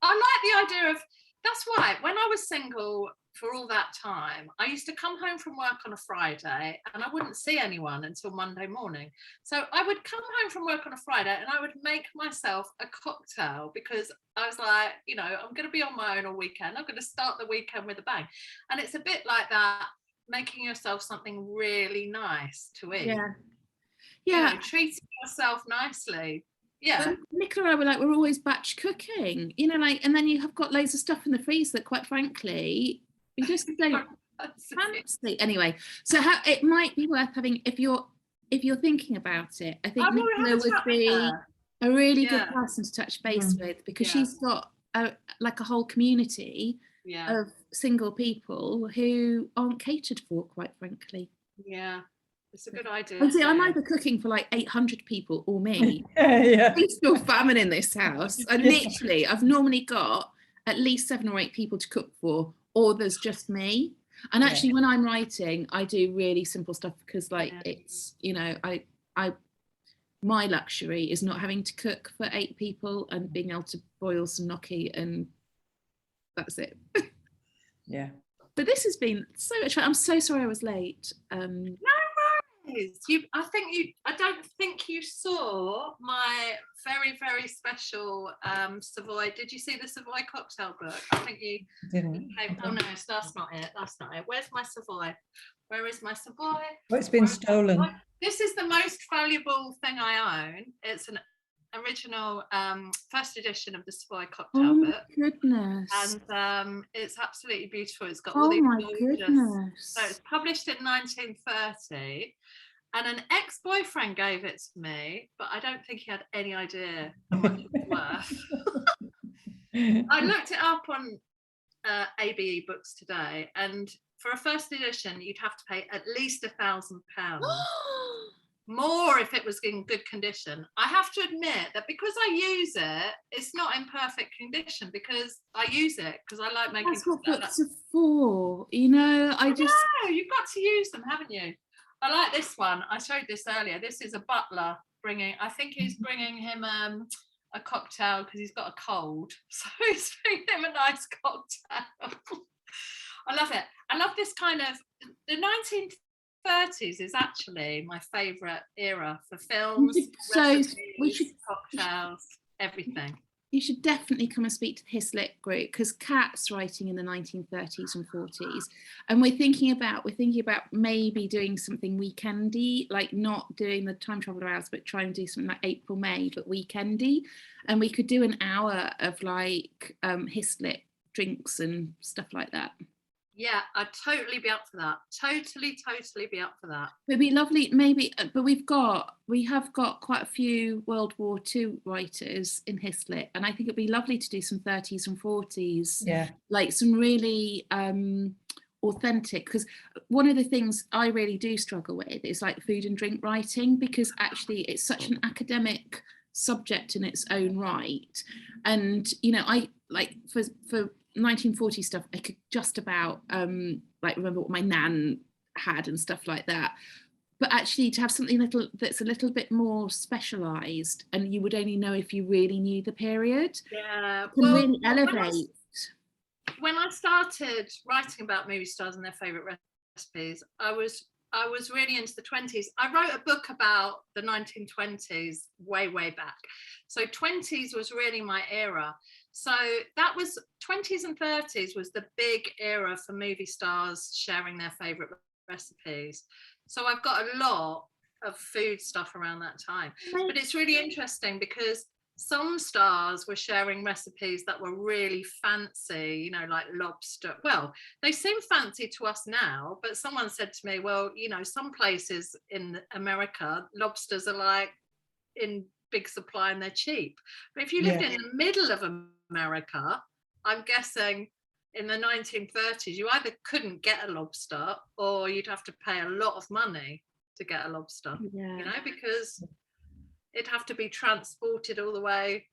I like the idea of, that's why when I was single for all that time, I used to come home from work on a Friday and I wouldn't see anyone until Monday morning. So I would come home from work on a Friday and I would make myself a cocktail, because I was like, you know, I'm going to be on my own all weekend. I'm going to start the weekend with a bang. And it's a bit like that, making yourself something really nice to eat. Yeah. You know, treating yourself nicely. Yeah. Nicola and I we're always batch cooking, you know, like, and then you have got loads of stuff in the freezer that quite frankly you just don't fancy. Anyway, so it might be worth having, if you're thinking about it, I think Nicola would be a really good person to touch base with, because she's got a whole community of single people who aren't catered for, quite frankly. Yeah. It's a good idea. And see, I'm either cooking for like 800 people or me. There's still famine in this house. And literally, I've normally got at least 7 or 8 people to cook for, or there's just me. And actually, when I'm writing, I do really simple stuff, because like it's, you know, my luxury is not having to cook for 8 people and being able to boil some gnocchi, and that's it. Yeah. But this has been so much fun. I'm so sorry I was late. No I don't think you saw my very, very special Savoy. Did you see the Savoy cocktail book? I think you Didn't. oh no, that's not it. That's not it. Where's my Savoy? Where is my Savoy? Well, it's been stolen. This is the most valuable thing I own. It's an original first edition of the Savoy cocktail Oh my book. goodness. And it's absolutely beautiful. It's got all Oh these my gorgeous. goodness. So it's published in 1930, and an ex-boyfriend gave it to me, but I don't think he had any idea how much it was worth. I looked it up on ABE Books today, and for a first edition, you'd have to pay at least £1,000. More if it was in good condition. I have to admit that because I use it, it's not in perfect condition because I use it because I like making. That's what books are for, you know. I just know, you've got to use them, haven't you? I like this one. I showed this earlier. This is a butler bringing. I think he's bringing him a cocktail because he's got a cold. So he's bringing him a nice cocktail. I love it. I love this kind of the 1930s is actually my favourite era for films. we should cocktails, everything. You should definitely come and speak to the Hislit group because Kat's writing in the 1930s and 40s, and we're thinking about maybe doing something weekendy, like not doing the time traveler hours, but try and do something like April, May, but weekendy, and we could do an hour of like Hislit drinks and stuff like that. Yeah, I'd totally be up for that. Totally be up for that. It'd be lovely, maybe, but we have got quite a few World War II writers in Hislit, and I think it'd be lovely to do some 30s and 40s, Yeah, like some really authentic. Because one of the things I really do struggle with is like food and drink writing, because actually it's such an academic subject in its own right, and you know, I like for 1940 stuff I could just about like remember what my nan had and stuff like that, but actually to have something that's a little bit more specialized and you would only know if you really knew the period, yeah, can really elevate. When I started writing about movie stars and their favorite recipes, I was really into the 20s. I wrote a book about the 1920s way back, so 20s was really my era. So that was 20s and 30s was the big era for movie stars sharing their favorite recipes. So I've got a lot of food stuff around that time. But it's really interesting because some stars were sharing recipes that were really fancy, you know, like lobster. Well, they seem fancy to us now, but someone said to me, well, you know, some places in America, lobsters are like in big supply and they're cheap. But if you lived in the middle of America, I'm guessing in the 1930s, you either couldn't get a lobster or you'd have to pay a lot of money to get a lobster, you know, because it'd have to be transported all the way.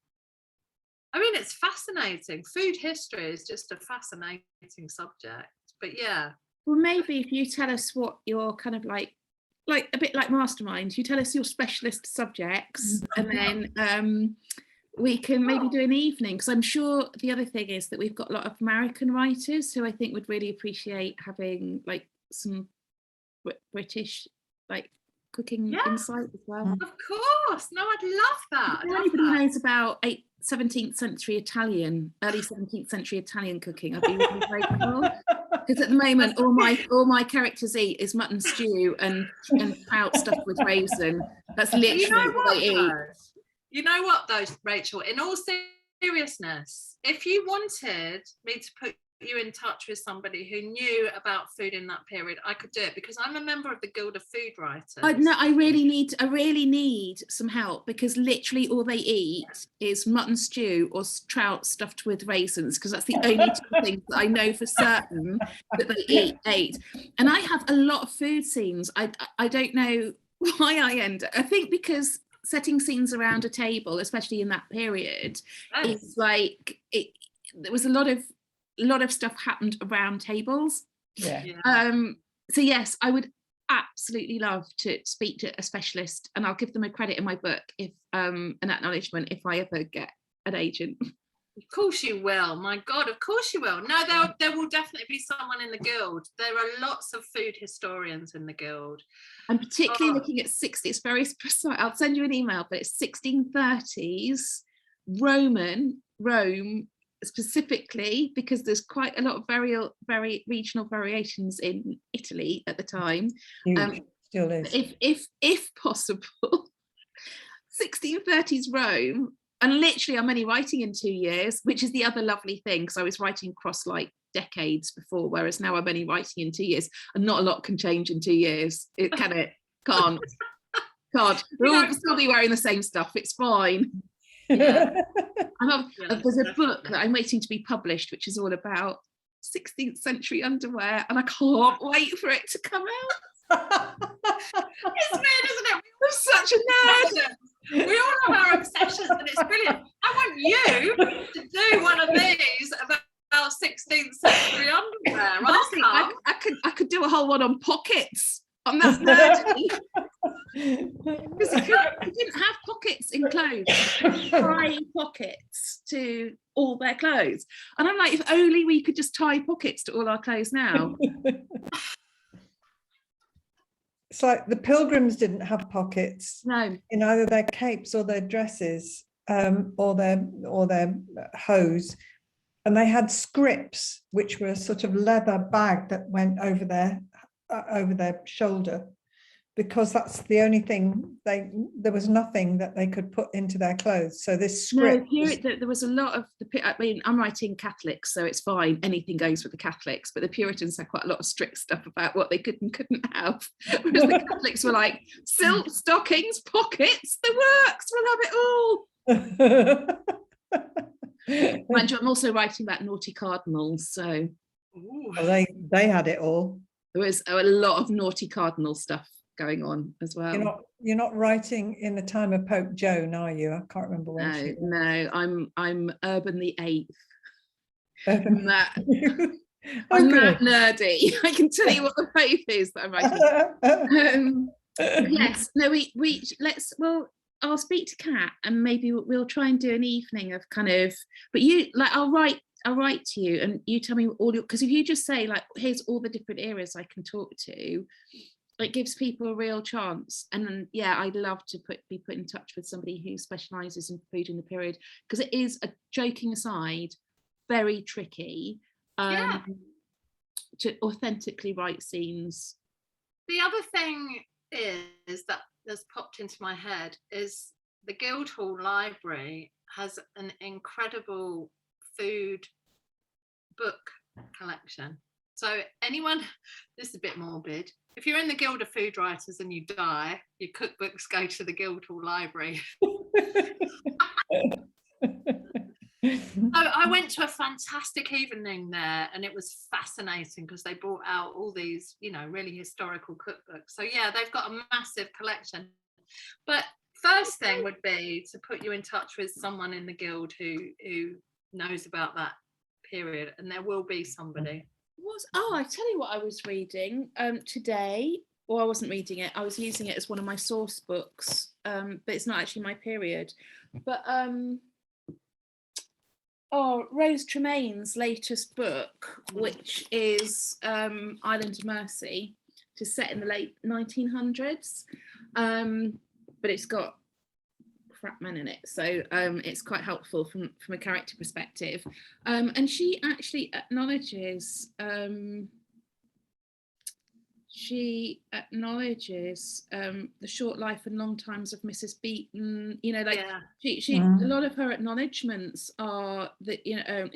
I mean, it's fascinating. Food history is just a fascinating subject. But yeah. Well, maybe if you tell us what your kind of like a bit like Mastermind, you tell us your specialist subjects, and then we can maybe do an evening, because I'm sure the other thing is that we've got a lot of American writers who I think would really appreciate having like some British like cooking insight as well. Of course. No, I'd love that. If anybody knows about 17th century Italian, early 17th century Italian cooking, I'd be really grateful. Because at the moment, all my characters eat is mutton stew and trout stuffed with raisin. That's literally what they eat. You know what, though, Rachel? In all seriousness, if you wanted me to put you in touch with somebody who knew about food in that period, I could do it, because I'm a member of the Guild of Food Writers. I really need some help, because literally all they eat is mutton stew or trout stuffed with raisins, because that's the only two things that I know for certain that they eat. And I have a lot of food scenes. I don't know why I think because setting scenes around a table, especially in that period, is like there was a lot of stuff happened around tables. So yes, I would absolutely love to speak to a specialist, and I'll give them a credit in my book if an acknowledgement if I ever get an agent. Of course you will. My God, of course you will. No, there will definitely be someone in the guild. There are lots of food historians in the guild. I'm particularly Oh. looking at 60. It's very precise. I'll send you an email, but it's 1630s Rome specifically, because there's quite a lot of very regional variations in Italy at the time. Huge, still is. If possible, 1630s Rome. And literally, I'm only writing in 2 years, which is the other lovely thing, because I was writing across like decades before, whereas now I'm only writing in 2 years, and not a lot can change in 2 years. It can't. We'll still be wearing the same stuff. It's fine. Yeah. There's a book that I'm waiting to be published, which is all about 16th century underwear, and I can't wait for it to come out. It's weird, isn't it? I'm such a nerd. We all have our obsessions, and it's brilliant. I want you to do one of these about 16th century underwear. Honestly, I could do a whole one on pockets. On that nerdy. Because you didn't have pockets in clothes, tie pockets to all their clothes. And I'm like, if only we could just tie pockets to all our clothes now. It's like the pilgrims didn't have pockets No. in either their capes or their dresses, or their hose, and they had scrips, which were a sort of leather bag that went over their shoulder, because that's the only thing there was nothing that they could put into their clothes. So this script. No, there was a lot of I mean, I'm writing Catholics, so it's fine. Anything goes with the Catholics, but the Puritans had quite a lot of strict stuff about what they could and couldn't have. Whereas the Catholics were like, silk stockings, pockets, the works, we'll have it all. Mind you, I'm also writing about naughty cardinals, so Well, they had it all. there was a lot of naughty cardinal stuff going on as well. You're not writing in the time of Pope Joan, are you? I can't remember when she was. No, I'm Urban the Eighth. Urban. I'm that nerdy. I can tell you what the Pope is that I'm writing. Yes, no, I'll speak to Kat, and maybe we'll try and do an evening of kind of, but you like I'll write to you and you tell me all your, because if you just say like, here's all the different areas I can talk to, it gives people a real chance. And yeah, I'd love to be put in touch with somebody who specialises in food in the period, because it is, a joking aside, very tricky to authentically write scenes. The other thing is that has popped into my head is the Guildhall Library has an incredible food book collection. So anyone, this is a bit morbid, if you're in the Guild of Food Writers and you die, your cookbooks go to the Guildhall Library. I went to a fantastic evening there, and it was fascinating because they brought out all these, really historical cookbooks. So yeah, they've got a massive collection. But first thing would be to put you in touch with someone in the guild who knows about that period, and there will be somebody. I tell you what I was reading today, or I wasn't reading it, I was using it as one of my source books, but it's not actually my period. But Rose Tremaine's latest book, which is Island of Mercy, which is set in the late 1900s, but it's got crap men in it, so it's quite helpful from a character perspective, and she actually acknowledges the short life and long times of Mrs. Beeton. She a lot of her acknowledgements are that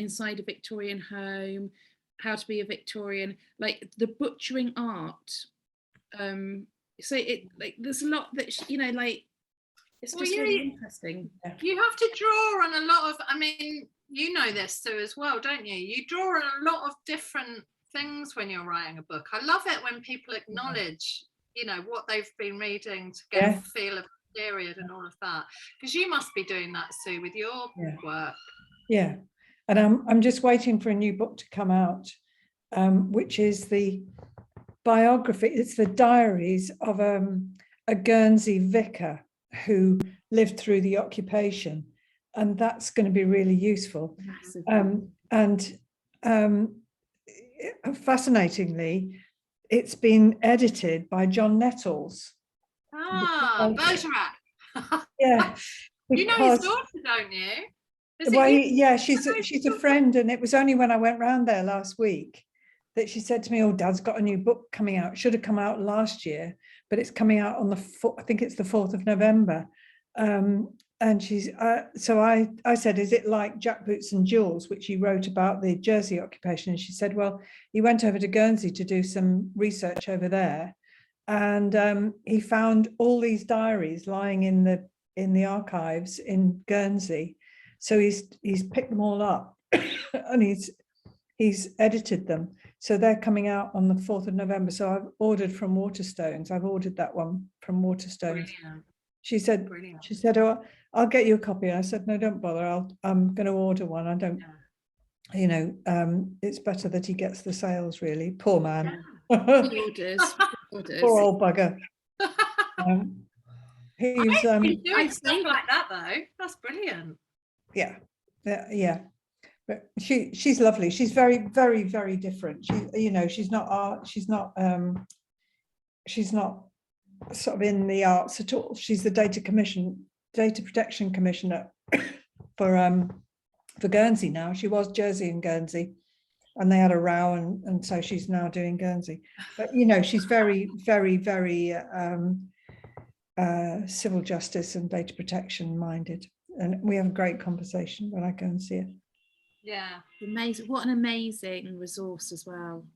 inside a Victorian home, how to be a Victorian, like the butchering art. So it there's a lot that it's just really interesting. You have to draw on a lot of, you know this too as well, don't you? You draw on a lot of different things when you're writing a book. I love it when people acknowledge, what they've been reading to get a feel of the period and all of that. Because you must be doing that, Sue, with your work. Yeah, and I'm just waiting for a new book to come out, which is the biography. It's the diaries of a Guernsey vicar who lived through the occupation, and that's going to be really useful. Massively. And fascinatingly, it's been edited by John Nettles. Bergerac. Yeah, You know his because daughter, don't you? Is it well, you? yeah, she's a friend, and it was only when I went round there last week that she said to me, "Oh, Dad's got a new book coming out. It should have come out last year, but it's coming out on I think it's the 4th of November." And she's so I said, "Is it like Jack Boots and Jewels, which he wrote about the Jersey occupation?" And she said, "Well, he went over to Guernsey to do some research over there, and he found all these diaries lying in the archives in Guernsey. So he's picked them all up and he's edited them. So they're coming out on the 4th of November. So I've ordered from Waterstones. I've ordered that one from Waterstones." Brilliant. She said, Brilliant. "Oh, I'll get you a copy." I said, "No, don't bother. I'm going to order one. I don't, it's better that he gets the sales, really. Poor man." Orders. Poor old bugger. He's He's doing stuff like that though. That's brilliant. yeah. But she's lovely. She's very, very, very different. She's not sort of in the arts at all. She's the data protection commissioner for Guernsey now. She was Jersey and Guernsey, and they had a row, and so she's now doing Guernsey. But she's very, very, very civil justice and data protection minded, and we have a great conversation when I go and see her. Yeah. Amazing. What an amazing resource as well.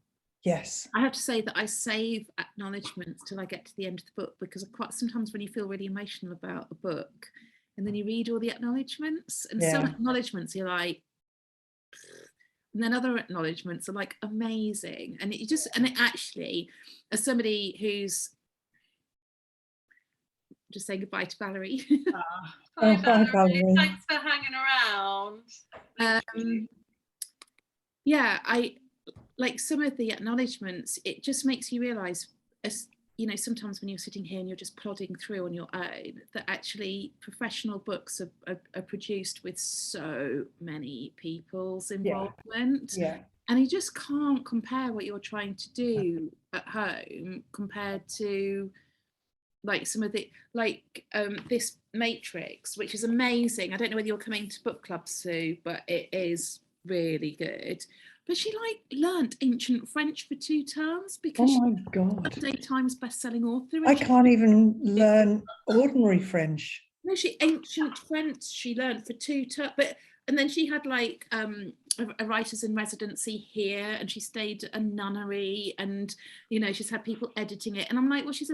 Yes. I have to say that I save acknowledgements till I get to the end of the book, because quite sometimes when you feel really emotional about a book and then you read all the acknowledgements, and some acknowledgements you're like, and then other acknowledgements are like amazing. And it actually, as somebody who's just saying goodbye to Valerie. Hi, Bye, Valerie. Thanks for hanging around. Yeah, I like some of the acknowledgements. It just makes you realise, as sometimes when you're sitting here and you're just plodding through on your own, that actually professional books are produced with so many people's involvement. Yeah. And you just can't compare what you're trying to do at home compared to like some of the this Matrix, which is amazing. I don't know whether you're coming to book club, Sue, but it is really good. But she learnt ancient French for 2 terms because oh my God, she's a Sunday Times best-selling author. I can't even learn ordinary French. No, ancient French she learned for 2 terms, and then she had like a writers in residency here, and she stayed at a nunnery, and she's had people editing it, and I'm like, well, she's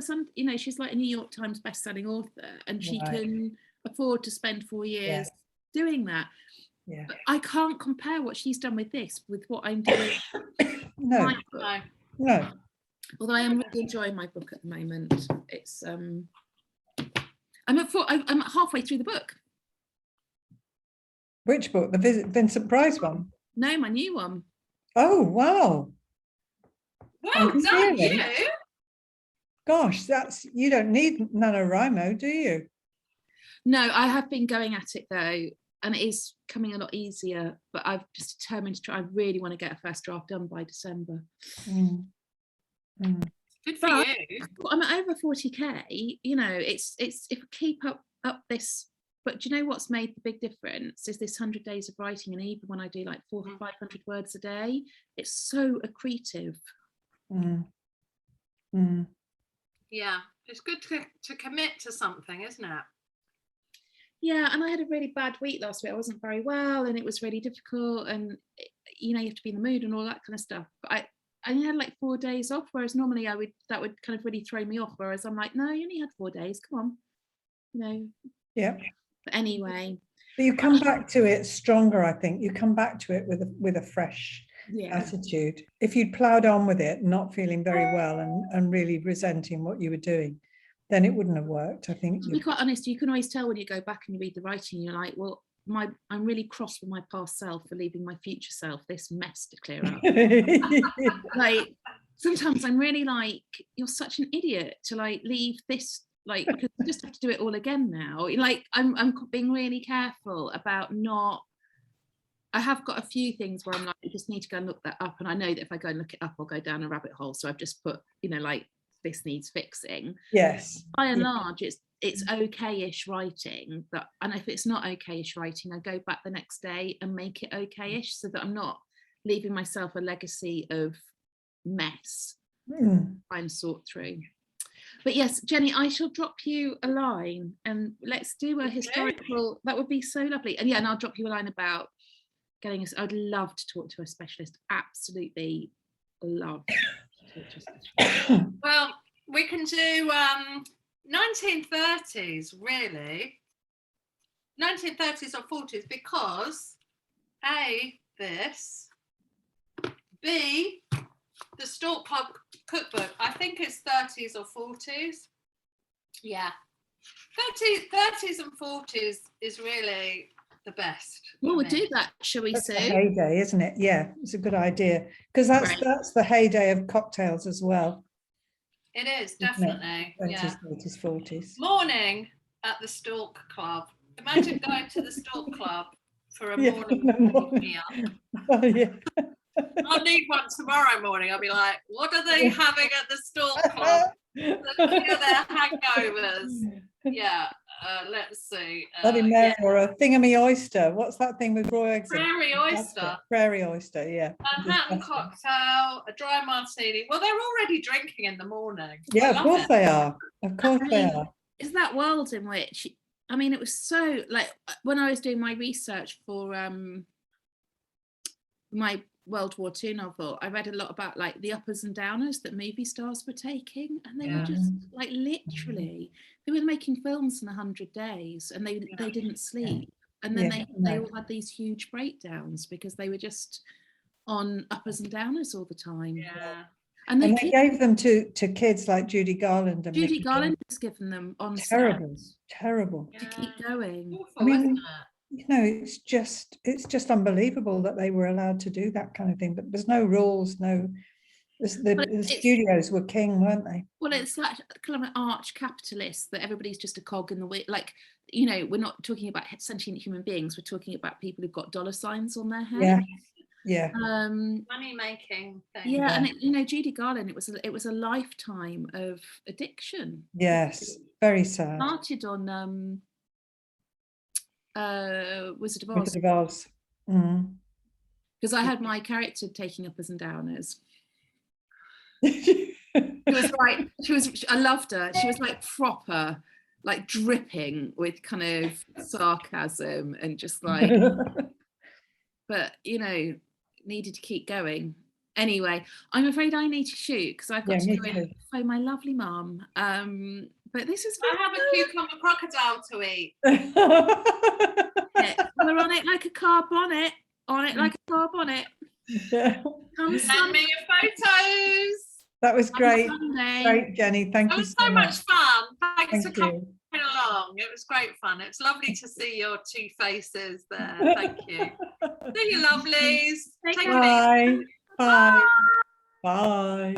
she's like a New York Times best-selling author, and she can afford to spend 4 years doing that. Yeah. But I can't compare what she's done with this with what I'm doing. No. Although I am really enjoying my book at the moment. It's I'm halfway through the book. Which book? The Vincent Price one? No, my new one. Oh, wow. Well done, you. Gosh, you don't need NaNoWriMo, do you? No, I have been going at it though, and it is coming a lot easier, but I've just determined to try. I really want to get a first draft done by December. Good for you. I'm at over 40k. It's if I keep up this. But do you know what's made the big difference is this 100 days of writing, and even when I do like 400 or 500 words a day, it's so accretive. Yeah, it's good to commit to something, isn't it? Yeah, and I had a really bad week last week. I wasn't very well, and it was really difficult, and you have to be in the mood and all that kind of stuff. But I only had like 4 days off, whereas normally that would kind of really throw me off. Whereas I'm like, no, you only had 4 days. Come on, Yeah. But anyway, but you come back to it stronger. I think you come back to it with a fresh attitude. If you'd ploughed on with it, not feeling very well and really resenting what you were doing, then it wouldn't have worked. I think. To be quite honest, you can always tell when you go back and you read the writing, you're like, well, I'm really cross with my past self for leaving my future self this mess to clear up. Like sometimes I'm really like, you're such an idiot to like leave this like, because I just have to do it all again now. Like, I'm being really careful about not. I have got a few things where I'm like, I just need to go and look that up, and I know that if I go and look it up, I'll go down a rabbit hole. So I've just put, you know, like, this needs fixing. Yes. By and large, it's okay-ish writing, and if it's not okay-ish writing, I go back the next day and make it okay-ish, so that I'm not leaving myself a legacy of mess. Try and sort through. But yes, Jenny, I shall drop you a line and let's do a historical. That would be so lovely. And yeah, and I'll drop you a line about getting us. I'd love to talk to a specialist. Absolutely love to talk to a specialist. Well, we can do 1930s, really. 1930s or 40s, because A, this, B, the Stork Club cookbook, I think it's 30s or 40s. Yeah. 30s and 40s is really the best. Well, we'll do that, shall we, That's the Sue? heyday, isn't it? Yeah, it's a good idea, because that's the heyday of cocktails as well. It is, Isn't it? definitely. 20s, Yeah. 30s, 40s. Morning at the Stork Club. Imagine going to the Stork Club for a Yeah, morning meal. Oh, yeah. I'll need one tomorrow morning. I'll be like, what are they having at the Stork Club? Clear their hangovers. Yeah, let's see. Bloody Mary, or a thingamy oyster. What's that thing with raw eggs? in it? Prairie oyster. Prairie oyster, yeah. Manhattan cocktail, a dry martini. Well, they're already drinking in the morning. Yeah, I of love course it. they are. Of course they mean, are. Is that world in which, I mean, it was so, like, when I was doing my research for my World War II novel, I read a lot about like the uppers and downers that movie stars were taking, and they were just like, literally, they were making films in 100 days and they didn't sleep, and then they all had these huge breakdowns because they were just on uppers and downers all the time. Yeah. And And the they kids, gave them to kids like Judy Garland and Judy Mickey Garland Jones. was given them on Terrible, set terrible. to keep going. Awful, I mean, isn't it? You know, it's just unbelievable that they were allowed to do that kind of thing. But there's no rules, the studios were king, weren't they? Well, it's like kind of an arch capitalist that everybody's just a cog in the wheel. Like, you know, we're not talking about sentient human beings. We're talking about people who've got dollar signs on their head. Yeah, yeah. Money making thing. Yeah, and you know, Judy Garland, it was a lifetime of addiction. Yes, very sad. Started on Wizard of Oz, Wizard of Oz. because I had my character taking uppers and downers. Mm. I loved her. She was like proper, like dripping with kind of sarcasm and just like, but you know, needed to keep going. Anyway, I'm afraid I need to shoot because I've got to go and phone my lovely mum. But this is. I have a cucumber crocodile to eat. Colour on it like a car bonnet. On it like a car bonnet. Come Send me your photos. That was great. Sunday. Great, Jenny. Thank you It was so much fun. Thanks for Thank coming you. along. It was great fun. It's lovely to see your two faces there. Thank you. See you, lovelies. Take it easy. Bye. Bye. Bye.